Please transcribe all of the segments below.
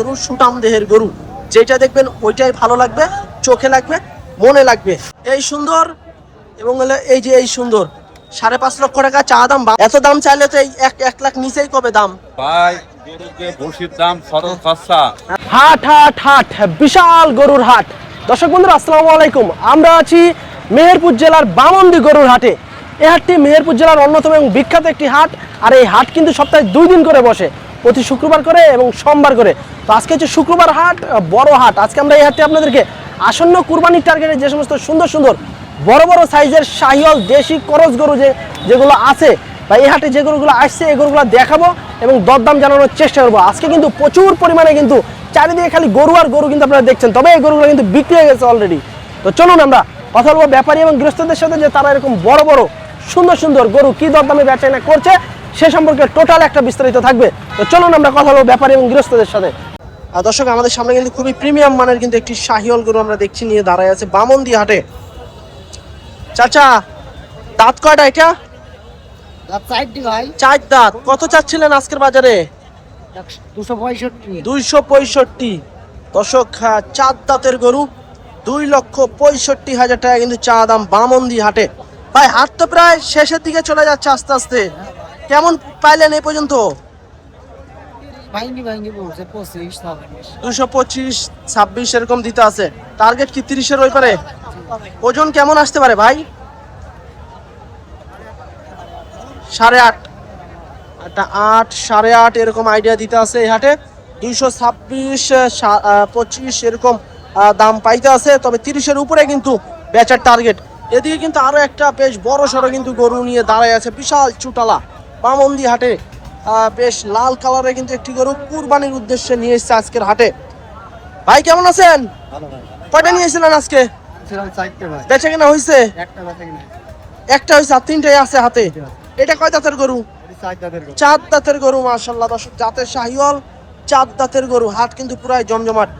গরু সুটাম দেহের গরু, যেটা দেখবেন ওইটাই ভালো লাগবে, চোখে লাগবে, মনে লাগবে। এই সুন্দর এবং এই যে এই সুন্দর 5.5 লক্ষ টাকা চা দাম। এত দাম চাইলে তো এই 1 লাখ নিচেই কবে দাম ভাই? গরুকে বসির দাম সরল খরচা। হাট হাট হাট, বিশাল গরুর হাট। দর্শক বন্ধুরা আসসালামু আলাইকুম। আমরা আছি মেহেরপুর জেলার বামন্দি গরুর হাটে। এই হাটটি মেহেরপুর জেলার অন্যতম এবং বিখ্যাত একটি হাট। আর এই হাট কিন্তু সপ্তাহে 2 দিন করে বসে, প্রতি শুক্রবার করে এবং সোমবার করে। তো আজকে হচ্ছে শুক্রবার হাট, বড় হাট। আজকে আমরা এই হাটে আপনাদেরকে আসন্ন কুরবানির টার্গেটে যে সমস্ত সুন্দর সুন্দর বড় বড় সাইজের শাহিওয়াল দেশি করজ গরু যেগুলো আছে বা এই হাটে যে গরুগুলো আসছে এই গরুগুলো দেখাবো এবং দরদাম জানানোর চেষ্টা করবো। আজকে কিন্তু প্রচুর পরিমাণে কিন্তু চারিদিকে খালি গরু আর গরু কিন্তু আপনারা দেখছেন, তবে এই গরুগুলো কিন্তু বিক্রি হয়ে গেছে অলরেডি। তো চলুন আমরা কথা বলবো ব্যাপারী এবং গৃহস্থদের সাথে, যে তারা এরকম বড় বড় সুন্দর সুন্দর গরু কি দরদামে বেচাকেনা করছে সে সম্পর্কে টোটাল একটা বিস্তারিত থাকবে। তো চলুন আমরা কথা বলবো ব্যাপারী এবং গৃহস্থদের সাথে। দর্শক, আমাদের সামনে কিন্তু খুবই প্রিমিয়াম মানের কিন্তু একটি শাহিওয়াল গরু আমরা দেখছি নিয়ে দাঁড়ায় আছে বামন্দি হাটে। চাচা, দাঁত কয়টা এটা? চার দাঁত। কত চাচ্ছিলেন আজকের বাজারে? 265। দর্শক, 4 দাঁতের গরু 2,65,000 টাকা কিন্তু চা দাম বামন্দি হাটে। ভাই, হাট তো প্রায় শেষের দিকে চলে যাচ্ছে আস্তে আস্তে, কেমন পাইলেন এই পর্যন্ত? 225-26 এরকম দিতে আছে। টার্গেট কি 30-এর ওই পারে? ওজন কেমন আসতে পারে ভাই? 8.5, 8.5 এরকম আইডিয়া দিতে আছে এই হাটে। 226-25 এরকম দাম পাইতে আছে, তবে 30-এর উপরে কিন্তু বেচার টার্গেট। এদিকে কিন্তু আরো একটা বেশ বড় সড়ো কিন্তু গরু নিয়ে দাঁড়ায় আছে, বিশাল চুটালা বামন্দি হাটে। বেশ লাল কালারে কিন্তু একটি গরু কুরবানির উদ্দেশ্যে নিয়ে এসেছে আজকের হাটে। ভাই কেমন আছেন? কয়টা নিয়েছিলেন আজকে? বেচা কেনা হয়েছে? একটা হয়েছে আর 3টাই আছে হাতে। এটা কয় দাঁতের গরু? 4 দাঁতের গরু। মাশাআল্লাহ দর্শক, জাতের শাহিওয়াল 4 দাঁতের গরু। হাট কিন্তু পুরাই জমজমাট।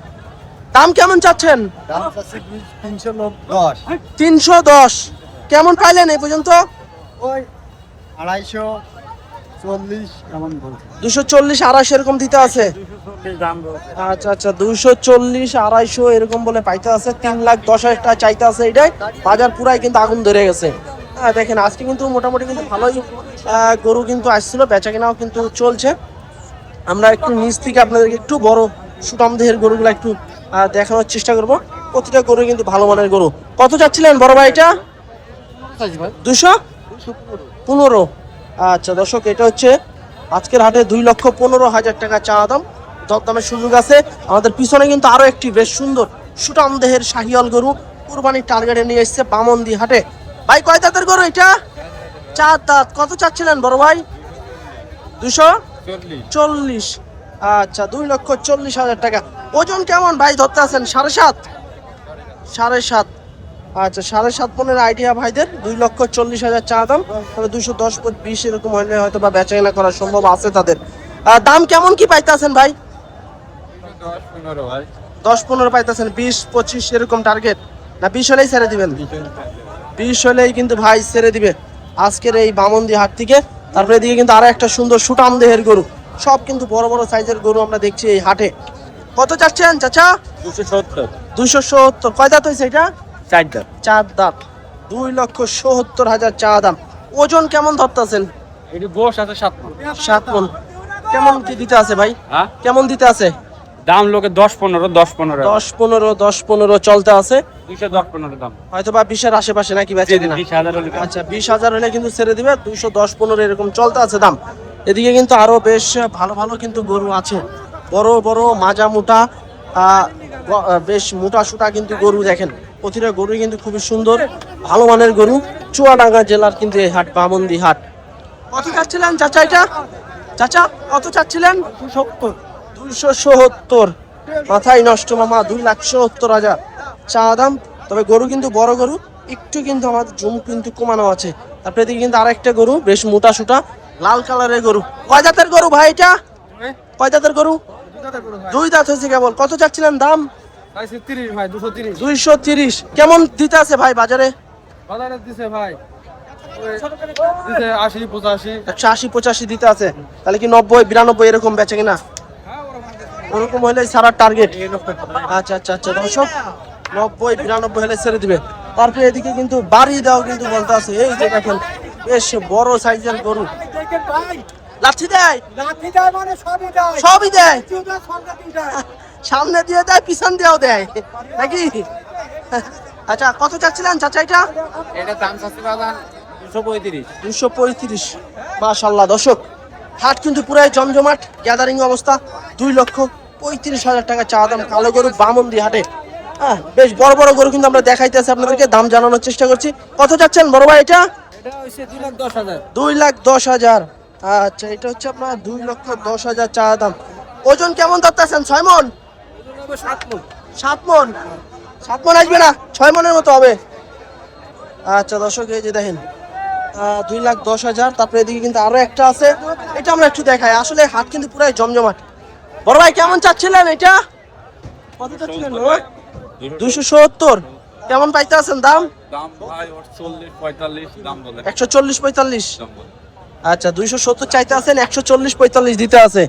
দাম কেমন চাচ্ছেন? 310। কেমন পাইলেন এই পর্যন্ত? 240-250 এরকম দিতে আছে। আচ্ছা আচ্ছা, 240-250 এরকম বলে পাইতে আছে। 3,10,000 টাকা চাইতে আছে। এটাই বাজার পুরাই কিন্তু আগুন ধরে গেছে। দেখেন আজকে কিন্তু মোটামুটি কিন্তু ভালোই গরু কিন্তু আসছিল, বেচা কেনাও কিন্তু চলছে। আমরা একটু নিচ থেকে আপনাদেরকে একটু বড় সুটাম দেহের গরুগুলো একটু দেখানোর চেষ্টা করব। প্রতিটা গরু কিন্তু ভালো মানের গরু। কত চাচ্ছিলেন বড় ভাই এটা? 215। আচ্ছা দর্শক, এটা হচ্ছে আজকের হাটে 2,15,000 টাকা চা দাম। দরদামের সুযোগ আছে। আমাদের পিছনে কিন্তু আরো একটি বেশ সুন্দর সুটাম দেহের শাহিওয়াল গরু কুরবানির টার্গেটে নিয়ে এসেছে বামন্দি হাটে। ভাই কয় দাঁতের গরু এটা? 4 দাঁত। কত চাচ্ছিলেন বড় ভাই? 240। আচ্ছা, 2,40,000 টাকা। ওজন কেমন ভাই ধরতে আছেন? 7.5। আচ্ছা, 7.5 মনের আইডিয়া ভাইদের। 2,40,000 চা দাম, তবে 210-20 এরকম হলে হয়তো বা বেচা কেনা করা সম্ভব আছে তাদের। দাম কেমন কি পাইতে আছেন ভাই? 10-15 পাইতেছেন। 20-25 এরকম টার্গেট না? 20 হলেই ছেড়ে দিবেন? 20 হলেই কিন্তু ভাই ছেড়ে দিবে আজকের এই বামন্দি হাট থেকে। তারপরে এদিকে কিন্তু আরো একটা সুন্দর সুটাম দেহের গরু, সব কিন্তু বড় বড় সাইজের গরু আমরা দেখছি এই হাটে। কত চাচ্ছেন চাচা? 270। কয় দাঁত হয়েছে এটা? 4 দাঁত। 2,70,000 চা দাম। ওজন কেমন ধরতেছেন? 7 মণ। কেমন কি দিতে আছে ভাই? কেমন দিতে আছে দাম? লোকে 10-15 চলতে আছে। 210-15 দাম, হয়তো বা 20-এর আশেপাশে নাকি বেচে কিনা? 20,000 হলে। আচ্ছা, 20,000 হলে কিন্তু ছেড়ে দিবে। 210-15 এরকম চলতে আছে দাম। এদিকে কিন্তু আরো বেশ ভালো ভালো কিন্তু গরু আছে, বড় বড় মাজা মোটা, বেশ মোটা সুটা কিন্তু গরু। দেখেন প্রতিটা গরু কিন্তু খুবই সুন্দর ভালো মানের গরু। চুয়াডাঙ্গা জেলার কিন্তু এই হাট বামন্দি হাট। কত চাচ্ছিলেন চাচা এটা? চাচা কত চাচ্ছিলেন? 270। মাথায় নষ্ট মামা, 2,70,000 চা দাম। তবে গরু কিন্তু বড় গরু, একটু কিন্তু আমাদের জুম কিন্তু কমানো আছে। তারপরে এদিকে কিন্তু আরেকটা গরু বেশ মোটা সুটা লাল কালারের গরু। কয় দাঁতের গরু ভাই এটা? কয় দাঁতের গরু? 2 দাঁত হয়েছে কেবল। কত চাচ্ছিলেন দাম? 230। কেমন দিতে আছে ভাই বাজারে? 180-85 দিতে আছে। তাহলে কি 90-92 এরকম বেচে কিনা? ওরকম হলে সারা টার্গেট। আচ্ছা আচ্ছা আচ্ছা দর্শক 90-92 হলে ছেড়ে দিবে। তারপরে এদিকে কিন্তু বাড়ি দাও কিন্তু বলতে আছে, এই যে দেখেন বেশ বড় সাইজের গরু। লাঠি দেয় মানে সবই দেয়। সবই দেয়, চুদার সঙ্গে দেয়। সামনে দিয়ে দেয় পিছন দিয়েও দেয় নাকি? আচ্ছা কত চাচ্ছিলেন চাচা এটা? এটা দাম চাচ্ছি বাজার 235। 235। মাশাআল্লাহ দর্শক হাট কিন্তু পুরাই জমজমাট, গ্যাদারিং অবস্থা। 2,35,000 টাকা চা দাম কালো গরু বামন্দি হাটে। হ্যাঁ বেশ বড় বড় গরু কিন্তু আমরা দেখাইতেছি আপনাদেরকে, দাম জানানোর চেষ্টা করছি। কত চাচ্ছেন বড় ভাই এটা? এটা হইছে 2,10,000। 2,10,000। আচ্ছা এটা হচ্ছে আপনার 2,10,000 চা দাম। ওজন কেমন ধরতেছেন? 6 মন? 7 মণ। 7 মন? 7 মন আসবে না, 6 মনের মতো হবে। আচ্ছা দর্শক এই যে দেখেন 2,10,000। তারপরে এদিকে কিন্তু আরো একটা আছে, এটা আমরা একটু দেখাই। আসলে হাট কিন্তু পুরাই জমজমাট। বড় ভাই কেমন চাচ্ছিলেন এটা? কত চাচ্ছিলেন? 270। কেমন পাইতে আছেন দাম? দাম ভাই 40-45 দাম বলে। 140-45। দাম বলে। আচ্ছা 270 চাইতে আছেন, 140-45 দিতে আছে।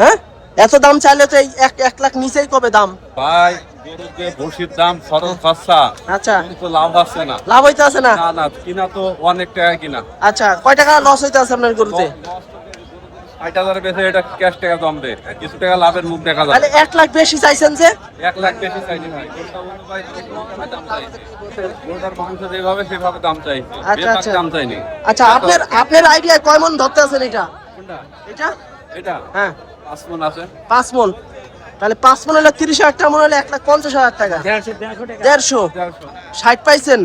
হ্যাঁ এত দাম চাইলে তো এই 1 লাখ নিচেই কবে দাম? ভাই গরুর যে বসির দাম খরচ খরচা, আচ্ছা তো লাভ আছে না। লাভ হইতে আছে না? না না, কিনা তো অনেক টাকা কিনা। আচ্ছা কয় টাকা লস হইতে আছে আপনার গরুতে? 60,000 বেশি এটা ক্যাশ টাকা দাম দেয়, কিছু টাকা লাভের মুখ দেখা যায়। তাহলে 1 লাখ বেশি চাইছেন যে? 1 লাখ বেশি চাইছি ভাই। দাম চাইছে গরুটার মাংস যেভাবে সেভাবে দাম চাইছে, আচ্ছা, বেশি আচ্ছা। দাম চাইনি। আচ্ছা আপনার আইডিয়া কয় মন ধরতে আছেন এটা? এটা এটা হ্যাঁ 5 মণ আছে। 5 মন। তাহলে 5 মন হলে 30,000 টাকা, মন হলে 1,50,000 টাকা। 150 60 পাইছেন?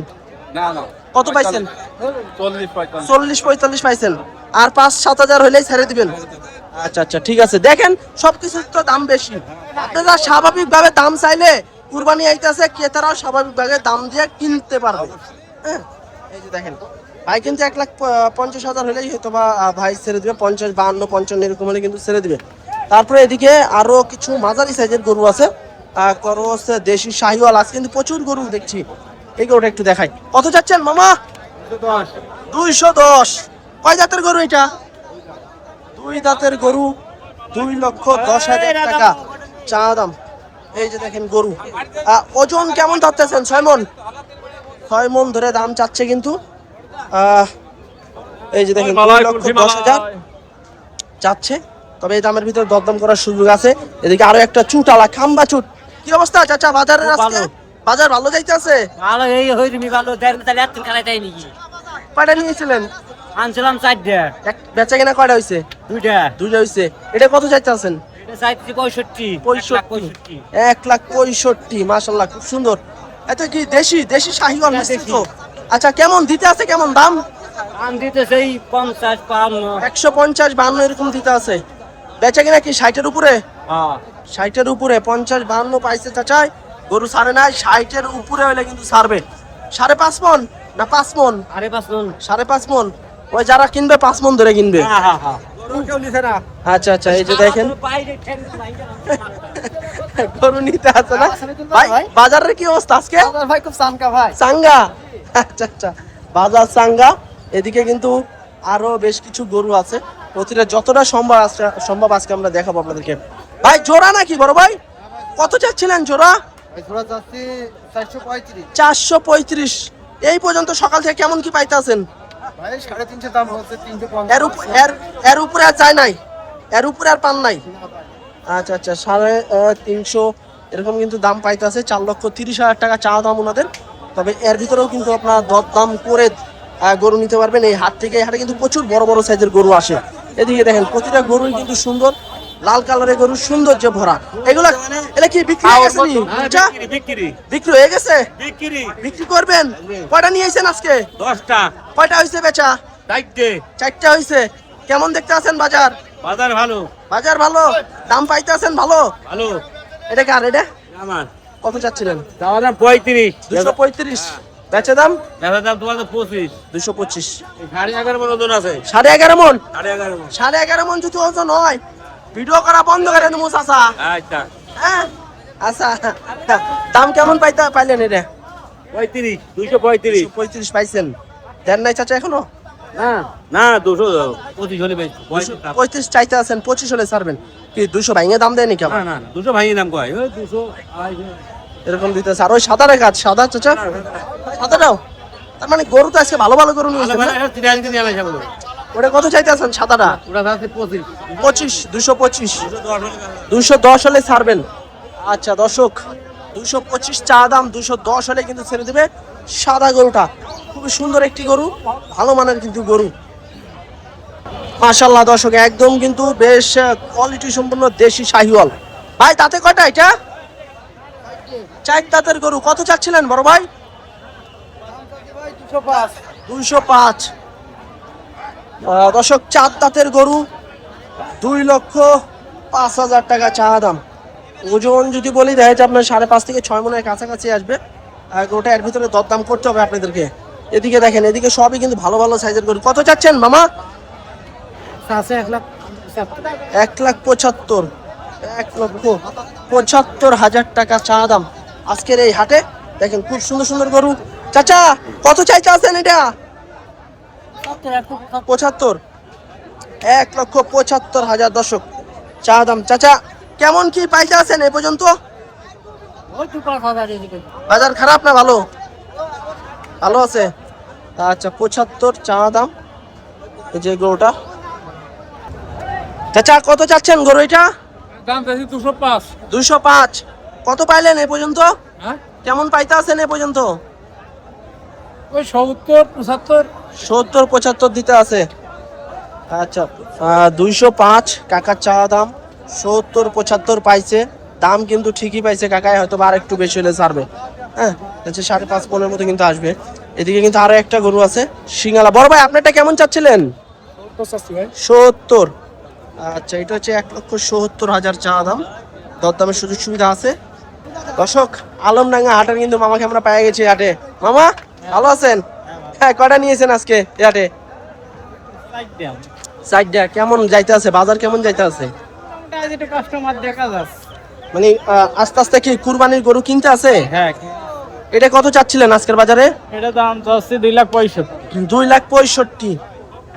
না না, কত পাইছেন? 40-45। 40-45 পাইছেন। আর 5-7 হাজার হলেই ছেড়ে দিবেন। আচ্ছা আচ্ছা ঠিক আছে। দেখেন সবকিছুর তো দাম বেশি, আপনারা স্বাভাবিকভাবে দাম চাইলে কুরবানি আইতাছে, ক্রেতারাও স্বাভাবিকভাবে দাম দিয়ে কিনতে পারবে। হ্যাঁ এই যে দেখেন ভাই কিন্তু 1,50,000 হলেই হয়তো বা ভাই ছেড়ে দিবে। 50, 52, 55 এরকম হলে কিন্তু ছেড়ে দিবে। তারপরে এদিকে আরো কিছু মাঝারি সাইজের গরু আছে, করস দেশি শাহিওয়াল আছে, কিন্তু প্রচুর গরু দেখছি। এই গরুটা একটু দেখাই। কত যাচ্ছেন মামা? 210। কয় দাঁতের গরু এটা? 2 দাঁতের গরু। 2,10,000 টাকা চা দাম। এই যে দেখেন গরু ওজন কেমন ধরতেছেন? 6 মন? 6 মন ধরে দাম চাচ্ছে কিন্তু। এই যে দেখেন 2,10,000 চাচ্ছে, তবে এই দামের ভিতরে দরদাম করার সুযোগ আছে। এদিকে আরো একটা চুটালা খাম্বা চুট। কি অবস্থা চাচা বাজারের আজকে? বাজার ভালো যাইতেছে? ভালো এই হই তুমি ভালো দেন তাহলে এত খেলা তাই নাকি? কয়টা নিয়েছিলেন? আনছিলাম 4টা। বেচা কেনা কয়টা হইছে? 2টা। 2টা হইছে। এটা কত চাইতেছেন? এটা চাইছি 65। 65। 1,65,000। মাশাআল্লাহ খুব সুন্দর। এটা কি দেশি শাহিওয়াল মিষ্টি তো? আচ্ছা কেমন দিতে আছে, কেমন দাম? দাম দিতে সেই 50 52। 150-52 এরকম দিতে আছে। বেচা কিনা কি 60-এর উপরে? হ্যাঁ 60-এর উপরে। 50-52 পাইছে চাচাই। গরু ছাড়ে নাই, 60-এর উপরে হলে কিন্তু ছাড়বে। 5.5 মন না 5 মন? আরে 5 জন। 5.5 মন। ওই যারা কিনবে 5 মন ধরে কিনবে। হ্যাঁ হ্যাঁ হ্যাঁ গরু কেউ নিছে না। আচ্ছা আচ্ছা এই যে দেখেন বাইরে ঠেন নাই। গরু নিতে আছে না ভাই? বাজারের কি অবস্থা আজকে? ভাই খুব সানকা ভাই। সাঙ্গা। আচ্ছা আচ্ছা বাজার সাঙ্গা। এদিকে কিন্তু আরো বেশ কিছু গরু আছে, প্রতিটা যতটা সম্ভব আজকে আমরা দেখাবো আপনাদেরকে। ভাই জোড়া নাকি বড় ভাই? কত চাচ্ছিলেন জোড়া? জোড়া যাচ্ছে 435। 435। এই পর্যন্ত সকাল থেকে কেমন কি পাইতেছেন? ভাই 350 দাম হচ্ছে 350। এর উপরে আর চাই নাই, এর উপরে আর পান নাই। আচ্ছা আচ্ছা 350 এরকম কিন্তু দাম পাইতেছে। 4,30,000 টাকা চা দাম ওনাদের। তবে এর ভিতরেও কিন্তু আপনার দরদাম করে গরু নিতে পারবেন এই হাট থেকে। এই হাটে কিন্তু প্রচুর বড় বড় সাইজের গরু আসে। এদিকে দেখেন প্রতিটা গরুই কিন্তু সুন্দর, লাল কালারের গরু, সৌন্দর্য ভরা। এগুলা এটা কি বিক্রি হয়ে গেছে? আচ্ছা বিক্রি হয়ে গেছে, বিক্রি করবেন? কয়টা নিয়েছেন আজকে? 10টা। কয়টা হয়েছে বেচা? 4টা হয়েছে। কেমন দেখতে আছেন বাজার? বাজার ভালো। বাজার ভালো, দাম পাইতে আছেন ভালো? ভালো। এটা কার এটা? আমার কত চাচ্ছিলেন? দাম 35। 235। বেচে দাম? বেচা দাম তোমাদের 25। 225। 11.5 মন ওজন আছে। 11.5 মন? 11.5 মন। 11.5 মন যদি ওজন হয়, ভিডিও করা বন্ধ করে দেবো চাচা। আচ্ছা হ্যাঁ আচ্ছা দাম কেমন পাইলেন এটা? 35। 235। 235 পাইছেন? দেন নাই চাচা এখনো? না না 225 হলে বেশি 35 চাইতে আছেন, 25 হলে ছাড়বেন। কি 200 ভাঙে দাম দেয়নি কেমন? না না 200 ভাঙি নাম কয় ওই 200 এরকম দিতেছে। আর ওই সাদার কাজ, সাদা চাচা, সাদাটাও তার মানে গরু তো আজকে ভালো ভালো গরু নিয়েছেন না? ওটা কত চাইতে আছেন সাদাটা? ওটা আছে 25 25, 225, 210 হলে ছাড়বেন। আচ্ছা দর্শক, 225 চা দাম, 210 হলে কিন্তু ছেড়ে দেবে সাদা গরুটা। খুবই সুন্দর একটি গরু, ভালো মানের কিন্তু গরু মাশাআল্লাহ। দর্শক একদম কিন্তু বেশ কোয়ালিটি সম্পন্ন দেশি শাহিওয়াল। ভাই তাতে কয়টা এটা? 4 দাঁতের গরু। কত চাচ্ছিলেন বড় ভাই? 205। দর্শক 4 দাঁতের গরু, 2,05,000 টাকা চা দাম। ওজন যদি বলি দেখা যাচ্ছে আপনার 5.5 থেকে 6 মনের কাছাকাছি আসবে। গরুটা এর ভিতরে দরদাম করতে হবে আপনাদেরকে। এদিকে দেখেন, এদিকে সবই কিন্তু ভালো ভালো সাইজের গরু। কত চাচ্ছেন মামা? 1,75,000, 1,75,000 টাকা চা দাম আজকের এই হাটে। দেখেন খুব সুন্দর সুন্দর গরু। চাচা কত চাইতে আছেন এটা? 75, 1,75,000 দর্শক চা দাম। চাচা কেমন কি পাইতে আছেন এ পর্যন্ত? বাজার খারাপ না ভালো? ভালো আছে। আচ্ছা 75 চা দাম এই যে গরুটা। চাচা কত চাচ্ছেন গরু এটা? দাম চাইছি 205। 205। কত পাইলেন এ পর্যন্ত? হ্যাঁ কেমন পাইতে আছেন এ পর্যন্ত? ওই 70 75। 70 75 দিতে আছে। আচ্ছা 205 কাকার চা দাম, 70 75 পাইছে। দাম কিন্তু ঠিকই পাইছে কাকায়, হয়তো আর একটু বেশি হলে ছাড়বে। হ্যাঁ আচ্ছা 5.5 মনের মতো কিন্তু আসবে। এদিকে কিন্তু আরো একটা গরু আছে সিঙ্গালা। বড় ভাই আপনারটা কেমন চাচ্ছিলেন? 70। আচ্ছা এটা হচ্ছে 1,70,000 চা দাম। দরদামের সুযোগ সুবিধা আছে। দর্শক আলমডাঙ্গা হাটের কিন্তু মামাকে আমরা পেয়ে গেছি হাটে। মামা ভালো আছেন? হ্যাঁ কয়টা নিয়েছেন আজকে এই হাটে? 4টা। কেমন যাইতে আছে বাজার, কেমন যাইতে আছে? কাস্টমার দেখা যাচ্ছে। মানে আস্তে আস্তে কি কুরবানির গরু কিনতে আছে? হ্যাঁ এটা কত চাচ্ছিলেন আজকের বাজারে? এটা দাম চাচ্ছি 2,65,000। 2,65,000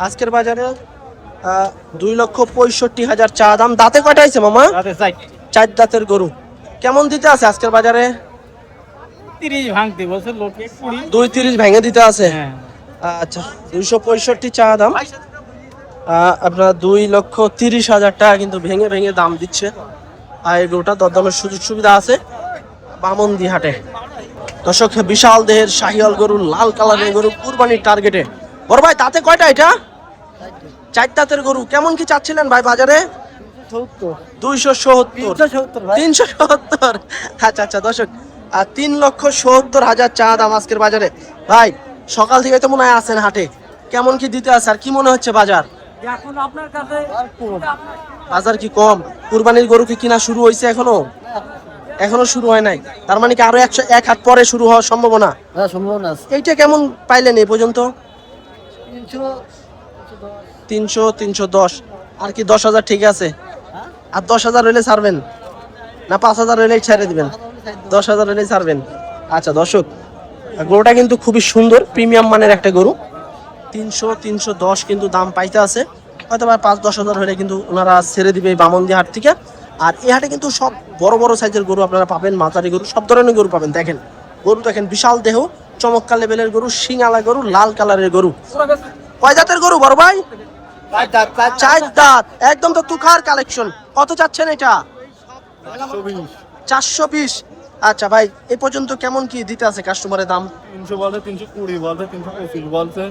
আজকের বাজারে। 2,65,000 চা দাম। দাঁতে কয়টা হয়েছে মামা? রাতে 4 দাঁতের গরু। কেমন দিতে আছে আজকের বাজারে? 30 ভাঙতে বলছে লোকে 20। 2.30 ভেঙে দিতে আছে। হ্যাঁ আচ্ছা 265 চা দাম। আপনার 2,30,000 টাকা কিন্তু ভেঙে ভেঙে দাম দিচ্ছে। আর এই গরুটা দরদামের সুযোগ সুবিধা আছে বামন্দি হাটে। দর্শক বিশাল দেহের শাহিওয়াল গরু, লাল কালারের গরু, কুরবানির টার্গেটে। বড় ভাই তাতে কয়টা এটা? 4 দাঁতের গরু। কেমন কি চাচ্ছিলেন ভাই বাজারে? 270, 370। আচ্ছা আচ্ছা দর্শক 3,70,000 চা দাম আজকের বাজারে। ভাই সকাল থেকে তো মনে হয় আছেন হাটে, কেমন কি দিতে আছে আর কি মনে হচ্ছে বাজার? এখন আপনার কাছে বাজার কি কম? কুরবানির গরু কি কিনা শুরু হয়েছে এখনো? এখনো শুরু হয় নাই। তার মানে কি আরো 1 হাট পরে শুরু হওয়ার সম্ভাবনা? সম্ভাবনা আছে। এইটা কেমন পাইলেন এই পর্যন্ত? 300, 310। আর কি 10,000 ঠিক আছে? আর 10,000 হইলে ছাড়বেন না 5,000 হইলেই ছেড়ে দিবেন? 10,000 হইলেই ছাড়বেন। আচ্ছা দর্শক গরুটা কিন্তু খুবই সুন্দর, প্রিমিয়াম মানের একটা গরু। 300, 310 কিন্তু দাম পাইতে আছে। হয়তো বা 5-10,000 হলে কিন্তু ওনারা ছেড়ে দিবে এই বামন্দি হাট থেকে। আর এই হাটে কিন্তু সব বড় বড় সাইজের গরু আপনারা পাবেন, মাঝারি গরু, সব ধরনের গরু পাবেন। দেখেন গরু দেখেন, বিশাল দেহ, চমৎকার লেভেলের গরু, শিঙালা গরু, লাল কালারের গরু। কয় জাতের গরু বড় ভাই? 4 দাঁত। একদম তো তুখার কালেকশন। কত চাচ্ছেন এটা? 420। আচ্ছা ভাই এ পর্যন্ত কেমন কি দিতে আছে কাস্টমারের দাম? 300 বলতে 320 বলতে 325 বলতে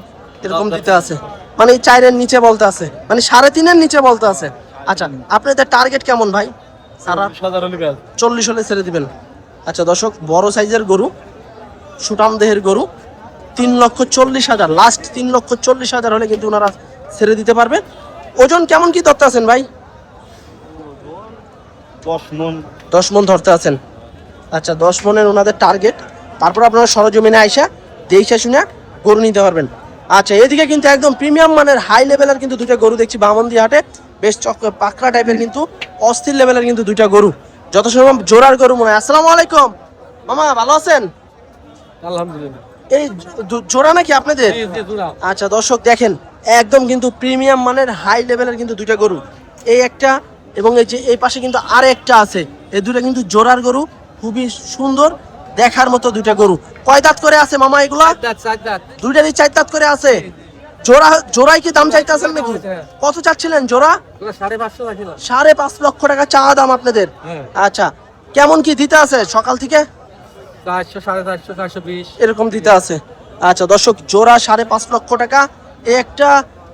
এরকম দিতে আছে, মানে 4-এর নিচে বলতে আছে, মানে 3.5-এর নিচে বলতে আছে। আচ্ছা আপনাদের টার্গেট কেমন ভাই? সারা 40 হলে ছেড়ে দিবেন। আচ্ছা দর্শক বড় সাইজের গরু, সুটাম দেহের গরু, 3,40,000 লাস্ট, 3,40,000 হলে কিন্তু ওনারা ছেড়ে দিতে পারবে। ওজন কেমন কি ধরতে আছেন ভাই? 10 মন ধরতে আছেন। আচ্ছা 10 মনের ওনাদের টার্গেট। তারপর আপনারা সরজমিনে আইসা দেখে শুনে গরু নিতে পারবেন। আচ্ছা এদিকে কিন্তু একদম প্রিমিয়াম মানের হাই লেভেলের কিন্তু দুইটা গরু দেখছি বামন্দি হাটে। বেশ পাকড়া টাইপের কিন্তু অস্থির লেভেলের কিন্তু দুইটা গরু, যত সম্ভব জোড়ার গরু মনে হয়। আসসালামু আলাইকুম মামা, ভালো আছেন? আলহামদুলিল্লাহ। এই জোড়া নাকি আপনাদের? আচ্ছা দর্শক দেখেন একদম কিন্তু প্রিমিয়াম মানের হাই লেভেলের কিন্তু দুইটা গরু, এই একটা এবং এই যে এই পাশে কিন্তু আর একটা আছে, এই দুটো কিন্তু জোড়ার গরু, খুবই সুন্দর দেখার মতো দুইটা গরু। কয় দাঁত করে আছে মামা এগুলা? দুইটারই 4 দাঁত করে আছে। জোড়াই কি দাম চাইতে আছেন নাকি? কত চাচ্ছিলেন জোড়া? 5.5 লক্ষ টাকা চা দাম আপনাদের। আচ্ছা, কেমন কি দিতে আছে সকাল থেকে? 400, 450, 420 এরকম দিতে আছে। আচ্ছা দর্শক, জোড়া 5.5 লক্ষ টাকা এই একটা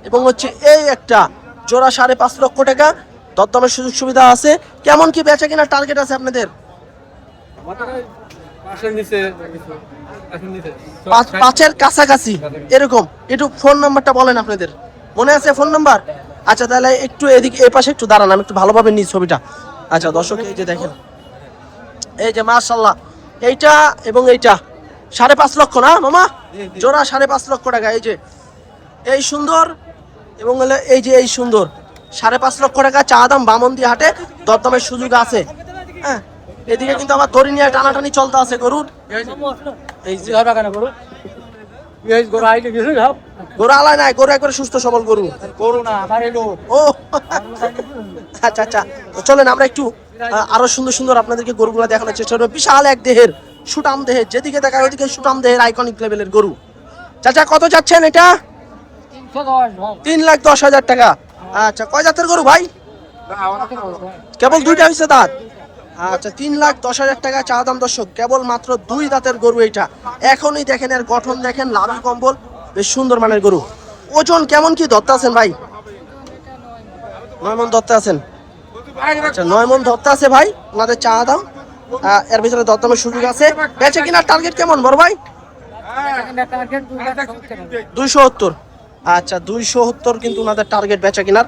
এবং হচ্ছে এই একটা, জোড়া 5.5 লক্ষ টাকা। দরদামের সুযোগ সুবিধা আছে। কেমন কি বেচা কিনা টার্গেট আছে আপনাদের? পাঁচের কাছাকাছি এরকম। একটু ফোন নাম্বারটা বলেন আপনাদের, মনে আছে ফোন নাম্বার? আচ্ছা তাহলে একটু এদিকে এই পাশে একটু দাঁড়ান, আমি একটু ভালোভাবে নিই ছবিটা। আচ্ছা দর্শক, এই যে দেখেন, এই যে মাশাআল্লাহ এইটা এবং এইটা 5.5 লক্ষ না মামা? জোড়া 5.5 লক্ষ টাকা। এই যে এই সুন্দর এবং হলো এই যে এই সুন্দর, 5.5 লক্ষ টাকা চা দাম বামন্দি হাটে। দরদামের সুযোগ আছে। হ্যাঁ, এদিকে কিন্তু আবার দড়ি নিয়ে টানাটানি চলতে আছে গরুর। এই যে গরু আলায় নাই, গরু একবারে সুস্থ সবল গরু। ও আচ্ছা আচ্ছা, তো চলেন আমরা একটু আরো সুন্দর সুন্দর আপনাদেরকে গরুগুলো দেখানোর চেষ্টা করবো। বিশাল এক দেহের, সুটাম দেহের, যেদিকে দেখায় ওইদিকে সুটাম দেহের আইকনিক লেভেলের গরু। চাচা কত চাচ্ছেন এটা? 3,10,000 টাকা। আচ্ছা, কয় জাতের গরু ভাই? কেবল দুইটা হয়েছে দাঁত। আচ্ছা, 3,10,000 টাকা চা দাম দর্শক, কেবল মাত্র 2 দাঁতের গরু এইটা। এখনই দেখেন এর গঠন দেখেন, লাভি কম্বল, বেশ সুন্দর মানের গরু। ওজন কেমন কি ধরতে আছেন ভাই? 9 মণ ধরতে আছেন। আচ্ছা, 9 মণ ধরতে আছে ভাই ওনাদের চা দাম। এর ভিতরে দরদামের সুযোগ আছে। বেচে কিনার টার্গেট কেমন বড় ভাই? 270। আচ্ছা, 270 কিন্তু ওনাদের টার্গেট বেচা কিনার।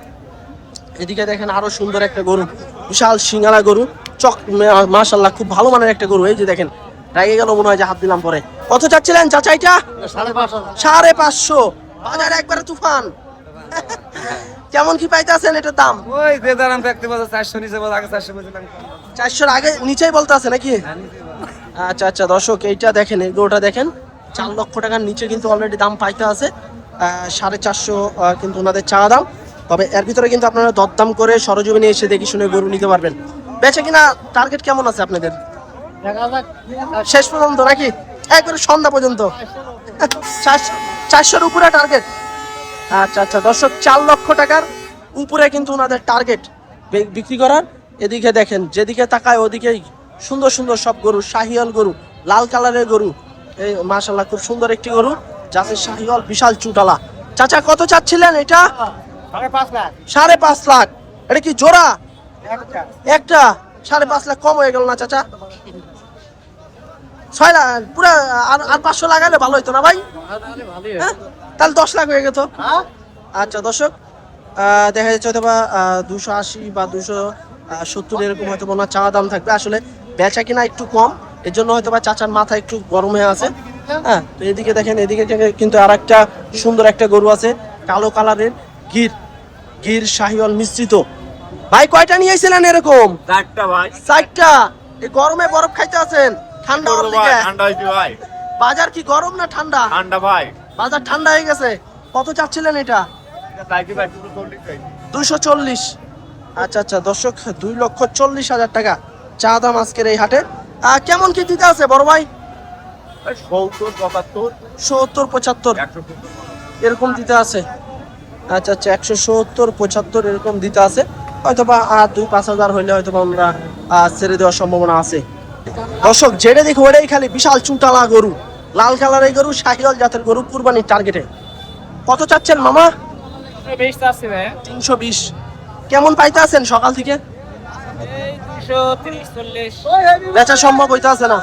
এদিকে দেখেন আরো সুন্দর একটা গরু, বিশাল সিঙ্গারা গরু, মাশাআল্লাহ খুব ভালো মানের একটা গরু। এই যে দেখেন, রাগে গেল মনে হয় যে হাত দিলাম পরে। কত চাচ্ছিলেন চাচা এটা? 550। বাজারে একবারে তুফান। কেমন কি পাইতেছেন এটার দাম? ওই যে দাম দেখতে পাচ্ছ 400 নিচে বল, আগে 400 বলছিলাম। 400 আগে নিচেই বলতে আছে নাকি? আচ্ছা আচ্ছা দর্শক, এইটা দেখেন, এই গরুটা দেখেন, 4 লক্ষ টাকার নিচে কিন্তু অলরেডি দাম পাইতে আছে। 450 কিন্তু ওনাদের চা দাম। তবে এর ভিতরে কিন্তু আপনারা দরদাম করে সরজমিনে এসে দেখে শুনে গরু নিতে পারবেন। বেচে কিনা টার্গেট কেমন আছে আপনাদের? শেষ পর্যন্ত নাকি একবারে সন্ধ্যা পর্যন্ত? 400-র উপরে টার্গেট। আচ্ছা আচ্ছা দর্শক, 4 লক্ষ টাকার উপরে কিন্তু ওনাদের টার্গেট বিক্রি করার। এদিকে দেখেন, যেদিকে তাকায় ওদিকেই সুন্দর সুন্দর সব গরু, শাহিওয়াল গরু, লাল কালারের গরু। এই মাশাআল্লাহ খুব সুন্দর একটি গরু, জাতের শাহিওয়াল, বিশাল চুটালা। চাচা কত চাচ্ছিলেন এটা? 5.5 লাখ। এটা কি জোড়া? একটা 5.5 লাখ কম হয়ে গেল না চাচা? 6 লাখ পুরা। আর 500 লাগালে ভালো হইতো না ভাই? হ্যাঁ, তাহলে 10 লাখ হয়ে গেত। আচ্ছা দর্শক, দেখা যাচ্ছে হয়তো বা 280 বা 270 এরকম হয়তো ওনার চাওয়া দাম থাকবে। আসলে বেচা কিনা একটু কম, এর জন্য হয়তো বা চাচার মাথা একটু গরম হয়ে আছে। হ্যাঁ, তো এদিকে দেখেন, এদিকে কিন্তু আর একটা সুন্দর একটা গরু আছে, কালো কালারের গির শাহিওয়াল মিশ্রিত। ভাই কয়টা নিয়ে আইছিলেন এরকম? 4টা ভাই। 4টা। এই গরমে বরফ খাইতে আছেন? ঠান্ডা হওয়ার দিকে? ঠান্ডা হইছে ভাই। বাজার কি গরম না ঠান্ডা? ঠান্ডা ভাই। বাজার ঠান্ডা হয়ে গেছে। কত চাচ্ছিলেন এটা? 240। আচ্ছা আচ্ছা দর্শক, 2,40,000 টাকা চা দাম আজকের এই হাটে। কেমন কি দিতে আছে বড় ভাই? 70, 75, 70, 75 এরকম দিতে আছে। আচ্ছা আচ্ছা, 170, 75 এরকম দিতে আছে। হয়তো বা আর 2-5 হাজার হইলে হয়তো বা আমরা ছেড়ে দেওয়ার সম্ভাবনা আছে। দর্শক, যেটা দেখো ওটাই খালি বিশাল চুটালা গরু, লাল কালারের গরু, শাহিওয়াল জাতের গরু, কুরবানির টার্গেটে। কত চাচ্ছেন মামা? 320। কেমন পাইতে আছেন সকাল থেকে? 230-40। বেচা সম্ভব হইতে আছে না?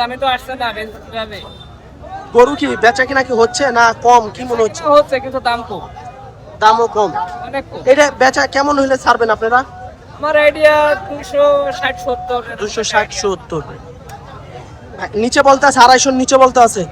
দামে তো আসছে না, যাবে। গরু কি বেচা কিনা কি হচ্ছে না কম, কি মনে হচ্ছে? হচ্ছে কিন্তু দাম কম, দামও কম, অনেক কম। এটা বেচা কেমন হইলে ছাড়বেন আপনারা? আমার আইডিয়া 260-70। 260-70 নিচে বলতে আছে, 250 নিচে বলতে আছে।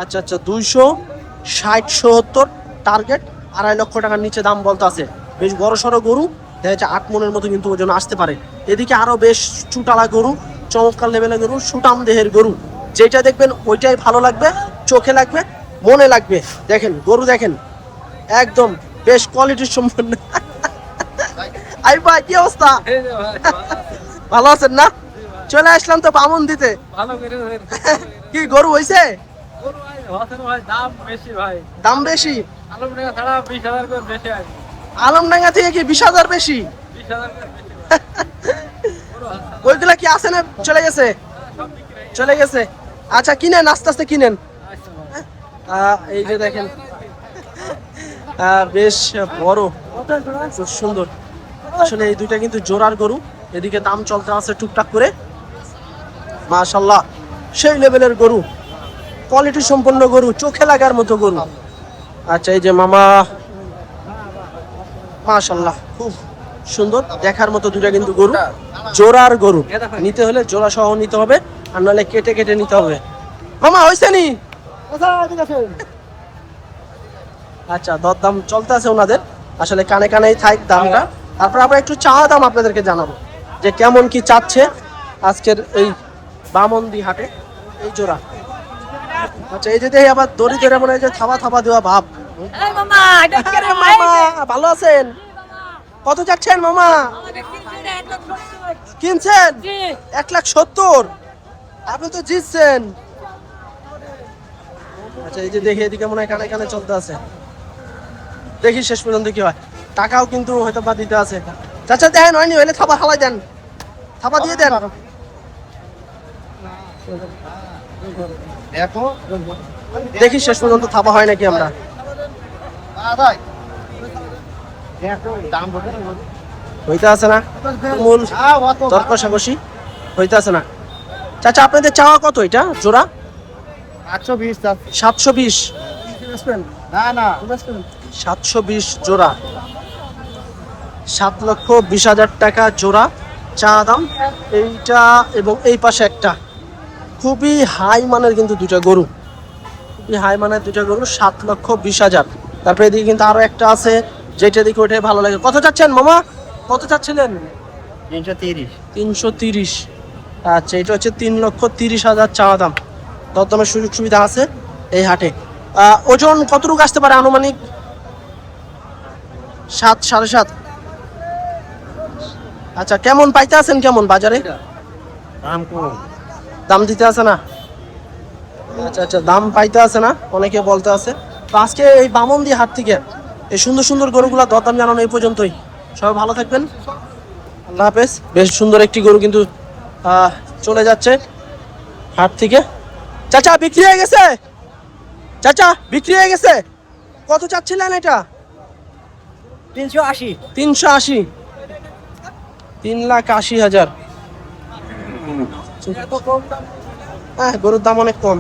আচ্ছা আচ্ছা, 260-70 টার্গেট, 2.5 লক্ষ টাকার নিচে দাম বলতে আছে। বেশ বড় সড়ো গরু, দেখা যাচ্ছে 8 মণের মতো কিন্তু ওজন আসতে পারে। এদিকে আরো বেশ চুটালা গরু, চমৎকার লেভেলের গরু, সুটাম দেহের গরু। যেটা দেখবেন ওইটাই ভালো লাগবে, চোখে লাগবে, মনে লাগবে। দেখেন গরু দেখেন, একদম বেশ কোয়ালিটির সম্পন্ন। আই ভাই কি অবস্থা? এই যে ভাই, ভালো আছেন না? চলে আসলাম তো বামন দিতে। ভালো করে ধরেন। কি গরু হইছে? গরু ভাই, হসেন ভাই, দাম বেশি ভাই। দাম বেশি? আলমডাঙ্গা ছাড়া 20,000 করে বেশি আছে। আলমডাঙ্গা থেকে কি 20,000 বেশি? 20,000 করে বেশি। ওইগুলা কি আছে না চলে গেছে? সব বিক্রি। চলে গেছে। আচ্ছা কিনেন, আস্তে আস্তে কিনেন। আচ্ছা ভাই। এই যে দেখেন বেশ বড়, খুব সুন্দর। আসলে এই দুইটা কিন্তু জোড়ার গরু। এদিকে দাম চলতে আছে টুকটাক করে। মাশাল্লাহ সেই লেভেলের গরু, কোয়ালিটি সম্পন্ন গরু, চোখে লাগার মতো গরু। আচ্ছা এই যে মামা, মাশাল্লাহ খুব সুন্দর দেখার মতো দুইটা কিন্তু গরু, জোড়ার গরু। নিতে হলে জোড়া সহ নিতে হবে, আর নাহলে কেটে কেটে নিতে হবে। মামা হয়েছে নি? আচ্ছা দরদাম চলতে আছে ওনাদের, আসলে কানে কানেই থাক দামটা। তারপর আমরা একটু চাওয়া দাম আপনাদেরকে জানাবো যে কেমন কি চাচ্ছে আজকের এই বামন্দি হাটে এই জোড়া। আচ্ছা এই যে দেখি আবার দড়ি ধরে মনে হয় যে থাবা থাবা দেওয়া ভাব। এই মামা, এটা কি রে মামা ভালো আছেন? কত যাচ্ছেন মামা? কিনছেন? জি। 1,70,000। আপনি তো জিতছেন। আচ্ছা এই যে দেখি এদিকে মনে হয় কানে কানে চলতে আছে, দেখি শেষ পর্যন্ত কি হয়। টাকাও কিন্তু হয়তো বা দিতে আছে। চাচা দেখেন হয়নি, হইলে থাবা হালাই দেন, থাবা দিয়ে দেন। দেখি শেষ পর্যন্ত থাবা হয় নাকি আমরা। হইতে আছে না মূল দর কষাকষি হইতে আছে না। চাচা আপনাদের চাওয়া কত এটা জোড়া? 720। না 720 জোড়া, 7,20,000 টাকা জোড়া চা দাম। এইটা এবং এই পাশে একটা খুবই হাই মানের কিন্তু দুটা গরু, খুবই হাই মানের দুটা গরু, 7,20,000। তারপরে এদিকে কিন্তু আরো একটা আছে যেটা দিকে ওইটাই ভালো লাগে। কত চাচ্ছেন মামা? কত চাচ্ছিলেন? 330। আচ্ছা এটা হচ্ছে 3,30,000 চাওয়া দাম। দরদামের সুযোগ সুবিধা আছে এই হাটে। ওজন কতটুকু আসতে পারে আনুমানিক? 7, 7.5। আচ্ছা কেমন পাইতে আছেন, কেমন বাজারে দাম দিতে আছে না? আচ্ছা আচ্ছা দাম পাইতে আছে না, অনেকে বলতে আছে। তো আজকে এই বামন্দি হাট থেকে এই সুন্দর সুন্দর গরুগুলা দরদাম জানানো এই পর্যন্তই। সবাই ভালো থাকবেন, আল্লাহ হাফেজ। বেশ সুন্দর একটি গরু কিন্তু চলে যাচ্ছে হাট থেকে। চাচা বিক্রি হয়ে গেছে? চাচা বিক্রি হয়ে গেছে? কত চাচ্ছিলেন এটা? 380। 380। 3,80,000। হ্যাঁ গরুর দাম অনেক কম।